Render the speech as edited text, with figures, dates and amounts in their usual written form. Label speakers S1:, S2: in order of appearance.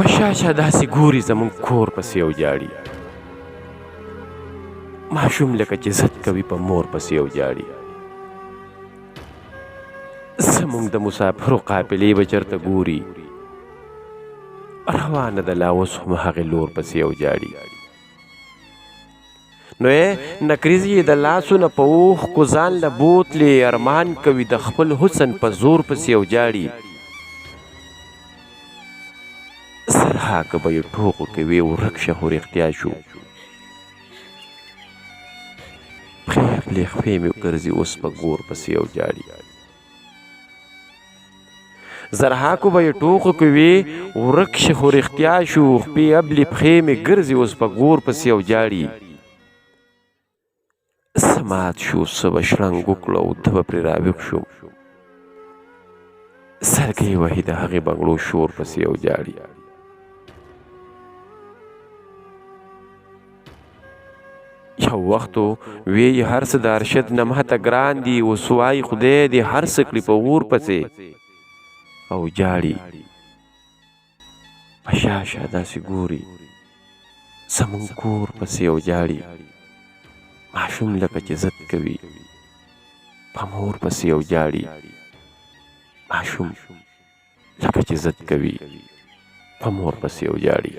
S1: په شاشه داسې ګوري زموږ کور پسې وجاړي. ماشوم لکه چې ضد کوي په مور پسې وجاړي. زموږ د مسافرو قافلې به چېرته ګوري، روانه ده لا اوس هم هغې لور پسې وجاړي. نو نکریزې یې د لاسونه په اوښکو ځان له بوتلې، ارمان کوي د خپل حسن په زور پسې وجاړي. زرهاکه به یې ټوغو کوي ورک شه خو رښتیا شو. پښې خپلې خپې مې ګرځي اوس په ګور پسې وجاړي. زرهاکو به یې ټوغو کوي ورک شه خو رښتیا شو. خپې ابلې پښې مې ګرځي اوس په ګور پسې وجاړي. څه مات شو څه به شرنګ وکړو او ته به پرې راویښ شو. سرګۍ وهي د هغې بنګړو شور پسې وجاړي. یو وخت وی هر څه د ارشد نه ماته ګران دي، اوس وایي خدای دې هر څه کړي په اور پسې او جاړي. په شاشه داسې ګوري زموږ کور پسې وجاړي. ماشوم لکه چې ضد کوي په مور پسې وجاړي. ماشوم لکه چې ضد کوي په مور پسې وجاړي.